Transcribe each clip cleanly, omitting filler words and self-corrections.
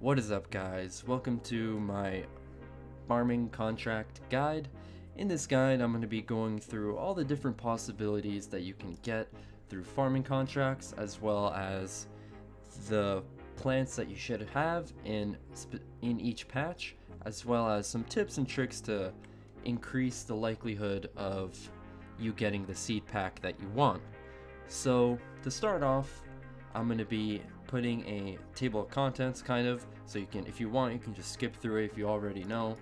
What is up, guys? Welcome to my farming contract guide. In this guide, I'm going to be going through all the different possibilities that you can get through farming contracts, as well as the plants that you should have in each patch, as well as some tips and tricks to increase the likelihood of you getting the seed pack that you want. So to start off, I'm going to be putting a table of contents kind of, so you can, if you want, you can just skip through it if you already know,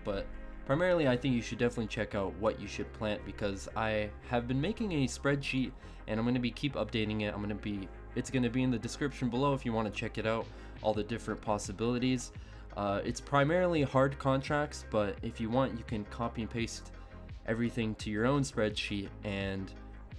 but primarily I think you should definitely check out what you should plant, because I have been making a spreadsheet and I'm going to be keep updating it. It's going to be in the description below if you want to check it out, all the different possibilities. It's primarily hard contracts, but if you want, you can copy and paste everything to your own spreadsheet and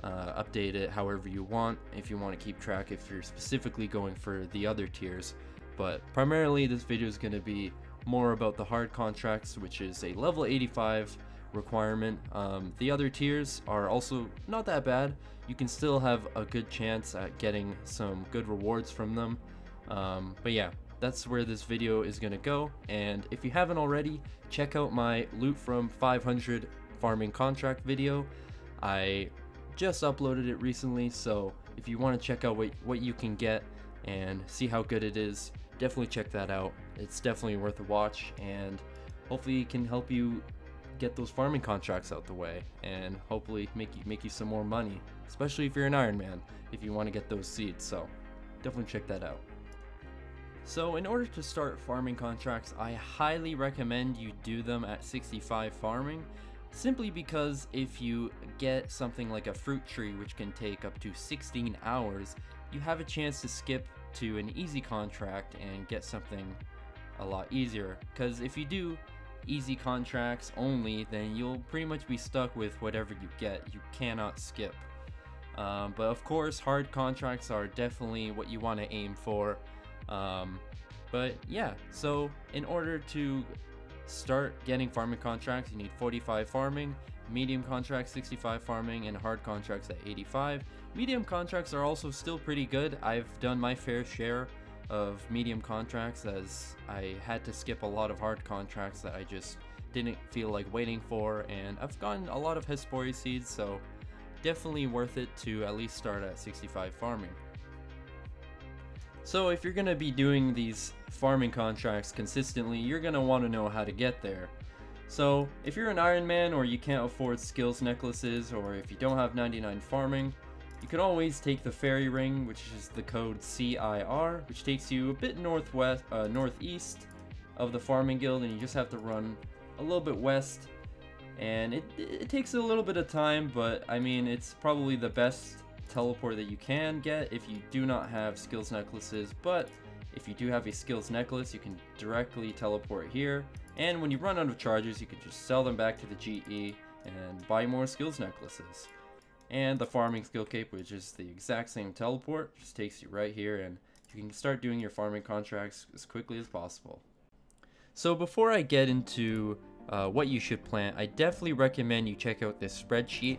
update it however you want, if you want to keep track, if you're specifically going for the other tiers. But primarily this video is going to be more about the hard contracts, which is a level 85 requirement. The other tiers are also not that bad. You can still have a good chance at getting some good rewards from them. But yeah, that's where this video is going to go. And if you haven't already, check out my loot from 500 farming contract video. I just uploaded it recently, so if you want to check out what you can get and see how good it is, definitely check that out. It's definitely worth a watch, and hopefully it can help you get those farming contracts out the way, and hopefully make you some more money, especially if you're an Iron Man, if you want to get those seeds. So definitely check that out. So in order to start farming contracts, I highly recommend you do them at 65 farming, simply because if you get something like a fruit tree, which can take up to 16 hours, you have a chance to skip to an easy contract and get something a lot easier. Because if you do easy contracts only, then you'll pretty much be stuck with whatever you get. You cannot skip. But of course, hard contracts are definitely what you want to aim for. But yeah, so in order to start getting farming contracts, you need 45 farming, medium contracts 65 farming, and hard contracts at 85. Medium contracts are also still pretty good. I've done my fair share of medium contracts, as I had to skip a lot of hard contracts that I just didn't feel like waiting for, and I've gotten a lot of Hesperia seeds, so definitely worth it to at least start at 65 farming. So if you're going to be doing these farming contracts consistently, you're going to want to know how to get there. So if you're an Iron Man, or you can't afford skills necklaces, or if you don't have 99 farming, you can always take the fairy ring, which is the code CIR, which takes you a bit northeast of the farming guild, and you just have to run a little bit west. And it takes a little bit of time, but I mean, it's probably the best teleport that you can get if you do not have skills necklaces. But if you do have a skills necklace, you can directly teleport here, and when you run out of charges, you can just sell them back to the GE and buy more skills necklaces. And the farming skill cape, which is the exact same teleport, just takes you right here, and you can start doing your farming contracts as quickly as possible. So before I get into what you should plant, I definitely recommend you check out this spreadsheet.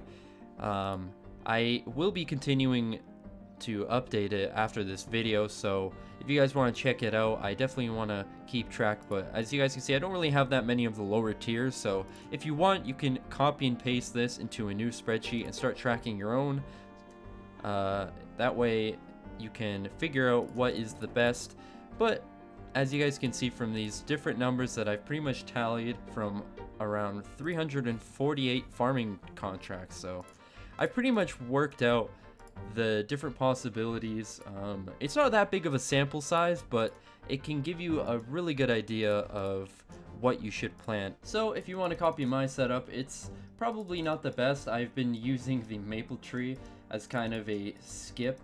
I will be continuing to update it after this video, so if you guys want to check it out, I definitely want to keep track. But as you guys can see, I don't really have that many of the lower tiers, so if you want, you can copy and paste this into a new spreadsheet and start tracking your own. That way you can figure out what is the best. But as you guys can see from these different numbers that I've pretty much tallied from around 348 farming contracts, so I pretty much worked out the different possibilities. It's not that big of a sample size, but it can give you a really good idea of what you should plant. So if you want to copy my setup, it's probably not the best. I've been using the maple tree as kind of a skip,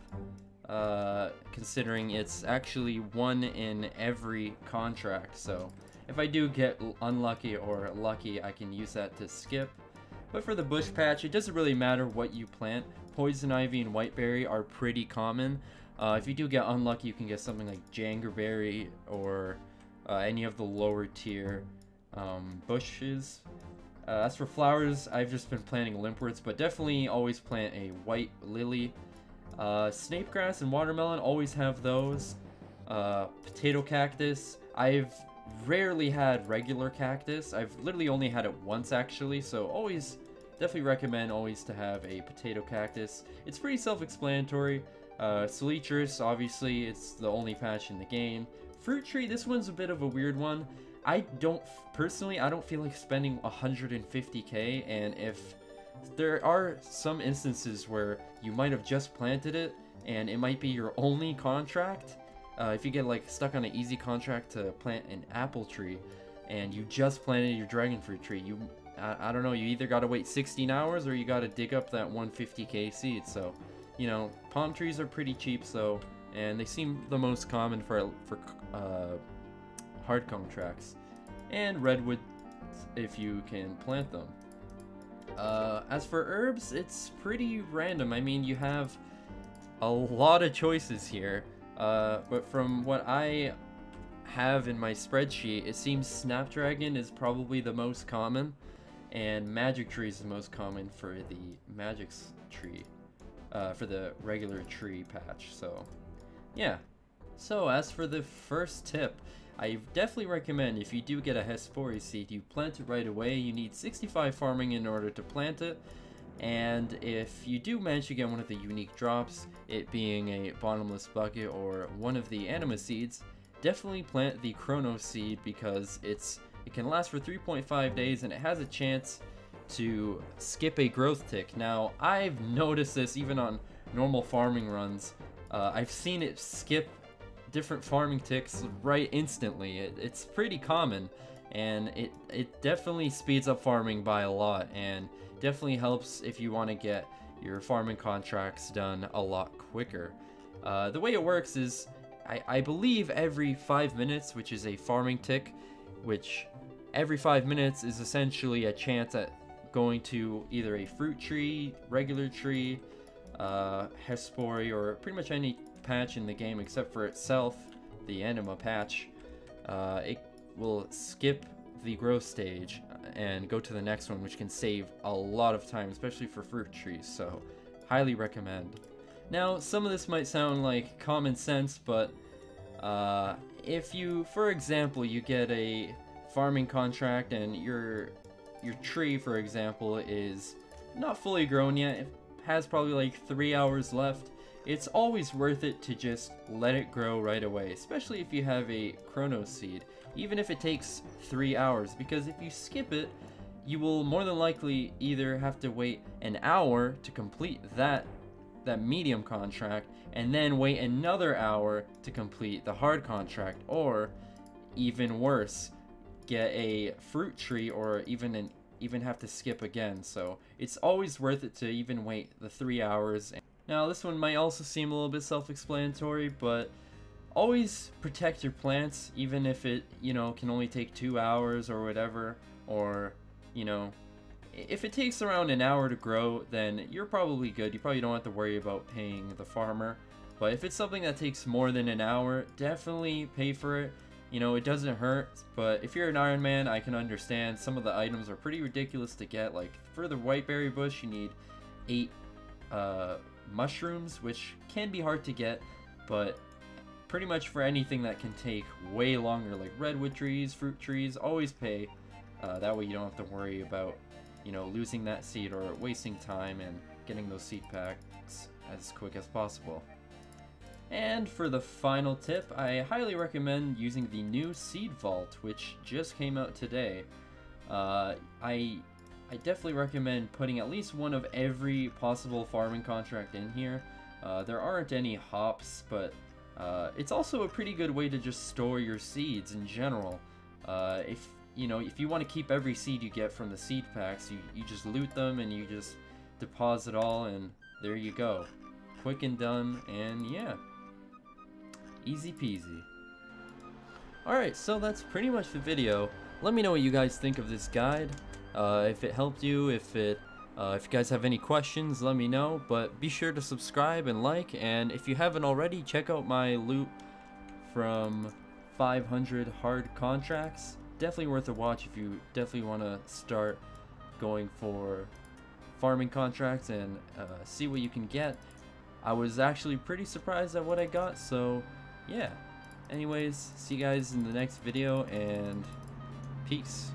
considering it's actually one in every contract. So if I do get unlucky or lucky, I can use that to skip. But for the bush patch, it doesn't really matter what you plant. Poison ivy and whiteberry are pretty common. If you do get unlucky, you can get something like jangerberry or any of the lower tier bushes. As for flowers, I've just been planting limpworts, but definitely always plant a white lily. Snape grass and watermelon, always have those. Potato cactus, I've rarely had regular cactus. I've literally only had it once actually, so always definitely recommend always to have a potato cactus. It's pretty self-explanatory. Salitrus, obviously, it's the only patch in the game. Fruit tree, this one's a bit of a weird one. Personally, I don't feel like spending 150k, and if there are some instances where you might have just planted it, and it might be your only contract. If you get like stuck on an easy contract to plant an apple tree, and you just planted your dragon fruit tree, I don't know, you either gotta wait 16 hours or you gotta dig up that 150k seed. So, you know, palm trees are pretty cheap, so, and they seem the most common for hard contracts, and redwood if you can plant them. As for herbs, it's pretty random. I mean, you have a lot of choices here, but from what I have in my spreadsheet, it seems snapdragon is probably the most common, and magic tree is the most common for the magic tree, for the regular tree patch. So yeah. So as for the first tip, I definitely recommend, if you do get a Hespori seed, you plant it right away. You need 65 farming in order to plant it, and if you do manage to get one of the unique drops, it being a bottomless bucket or one of the anima seeds, definitely plant the chrono seed, because it can last for 3.5 days and it has a chance to skip a growth tick. Now, I've noticed this even on normal farming runs. I've seen it skip different farming ticks right instantly. It's pretty common, and it definitely speeds up farming by a lot, and definitely helps if you want to get your farming contracts done a lot quicker. The way it works is, I believe every 5 minutes, which is a farming tick, which every 5 minutes is essentially a chance at going to either a fruit tree, regular tree, Hespori, or pretty much any patch in the game except for itself, the anima patch. It will skip the growth stage and go to the next one, which can save a lot of time, especially for fruit trees, so highly recommend. Now, some of this might sound like common sense, but if you, for example, you get a farming contract and your tree, for example, is not fully grown yet, it has probably like 3 hours left, it's always worth it to just let it grow right away, especially if you have a chrono seed, even if it takes 3 hours, because if you skip it, you will more than likely either have to wait an hour to complete that medium contract, and then wait another hour to complete the hard contract, or even worse, get a fruit tree, or even have to skip again. So it's always worth it to even wait the 3 hours. Now, this one might also seem a little bit self-explanatory, but always protect your plants, even if it, you know, can only take 2 hours or whatever, or, you know, if it takes around an hour to grow, then you're probably good. You probably don't have to worry about paying the farmer. But if it's something that takes more than an hour, definitely pay for it. You know, it doesn't hurt, but if you're an Iron Man, I can understand. Some of the items are pretty ridiculous to get. Like, for the whiteberry bush, you need 8 mushrooms, which can be hard to get, but pretty much for anything that can take way longer, like redwood trees, fruit trees, always pay. That way you don't have to worry about, you know, losing that seed or wasting time, and getting those seed packs as quick as possible. And for the final tip, I highly recommend using the new seed vault, which just came out today. I definitely recommend putting at least one of every possible farming contract in here. There aren't any hops, but it's also a pretty good way to just store your seeds in general. If you want to keep every seed you get from the seed packs, you just loot them and you just deposit all, and there you go. Quick and done, and yeah. Easy peasy. Alright, so that's pretty much the video. Let me know what you guys think of this guide. If it helped you, if you guys have any questions, let me know. But be sure to subscribe and like, and if you haven't already, check out my loot from 500 hard contracts. Definitely worth a watch if you definitely want to start going for farming contracts and see what you can get. I was actually pretty surprised at what I got, so yeah. Anyways, see you guys in the next video, and peace.